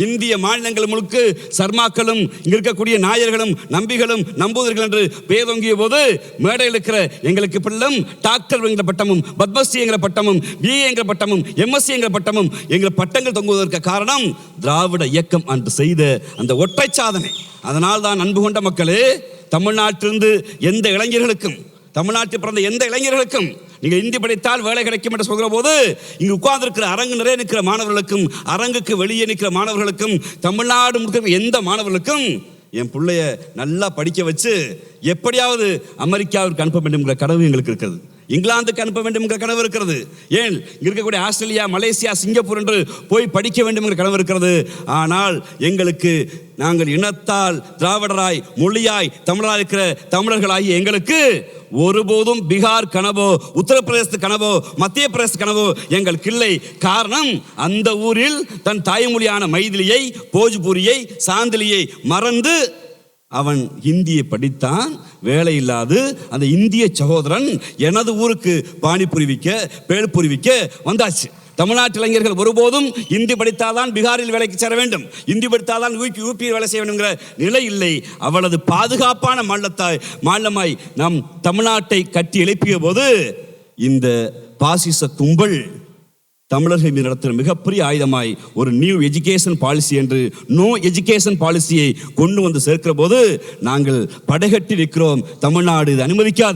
இந்திய மாநிலங்கள் முழுக்க சர்மாக்களும் இங்க இருக்கக்கூடிய நாயர்களும் நம்பிகளும் நம்பூதர்கள் என்று பேதொங்கிய போது மேடையில் இருக்கிற எங்களுக்கு பிள்ளும் டாக்டர் என்கிற பட்டமும் பத்மஸ்ரீ என்கிற பட்டமும் பிஏ என்கிற பட்டமும் எம்எஸ்சி என்கிற பட்டமும் எங்கள் பட்டங்கள் தொங்குவதற்கு காரணம் திராவிட இயக்கம் அன்று செய்த அந்த ஒற்றை சாதனை. அதனால் தான் அன்பு கொண்ட மக்களே, தமிழ்நாட்டிலிருந்து எந்த இளைஞர்களுக்கும், தமிழ்நாட்டில் பிறந்த எந்த இளைஞர்களுக்கும் நீங்கள் இந்தி படித்தால் வேலை கிடைக்கும் என்று சொல்கிற போது இங்கு உட்கார்ந்திருக்கிற அரங்கு நிறைய நிற்கிற மாணவர்களுக்கும் அரங்குக்கு வெளியே நிற்கிற மாணவர்களுக்கும் தமிழ்நாடு முழுக்க எந்த மாணவர்களுக்கும் என் பிள்ளைய நல்லா படிக்க வச்சு எப்படியாவது அமெரிக்காவிற்கு அனுப்ப வேண்டும் என்கிற கனவு எங்களுக்கு இருக்கிறது. இங்கிலாந்துக்கு அனுப்ப வேண்டும் என்கிற கனவு இருக்கிறது. ஏன் இங்க இருக்கக்கூடிய ஆஸ்திரேலியா, மலேசியா, சிங்கப்பூர் என்று போய் படிக்க வேண்டும் என்கிற கனவு இருக்கிறது. ஆனால் எங்களுக்கு நாங்கள் இனத்தால் திராவிடராய் மொழியாய் தமிழராய் இருக்கிற தமிழர்களாகி எங்களுக்கு ஒருபோதும் பீகார் கனவோ உத்தரப்பிரதேச கனவோ மத்திய பிரதேச கனவோ எங்களுக்கு இல்லை. காரணம், அந்த ஊரில் தன் தாய்மொழியான மைதிலியை, போஜ்பூரியை, சாந்திலியை மறந்து அவன் இந்தியை படித்தான். வேலை இல்லாது அந்த இந்திய சகோதரன் எனது ஊருக்கு பானிபூரி விற்க, பேல்பூரி விற்க வந்தாச்சு. தமிழ்நாட்டு இளைஞர்கள் ஒருபோதும் இந்தி படித்தால்தான் பீகாரில் வேலைக்கு சேர வேண்டும், இந்தி படித்தால்தான் யூபியில் வேலை செய்ய வேண்டும்ங்கிற நிலை இல்லை. அவளது பாதுகாப்பான மாநிலமாய் நம் தமிழ்நாட்டை கட்டி எழுப்பிய போது இந்த பாசிச கும்பல் தமிழர்கள் மீது நடத்துகிற மிகப்பெரிய ஆயுதமாய் ஒரு நியூ எஜுகேஷன் பாலிசி என்று நோ எஜுகேஷன் பாலிசியை கொண்டு வந்து சேர்க்கிற போது நாங்கள் படைகட்டி நிற்கிறோம். தமிழ்நாடு இது அனுமதிக்காது.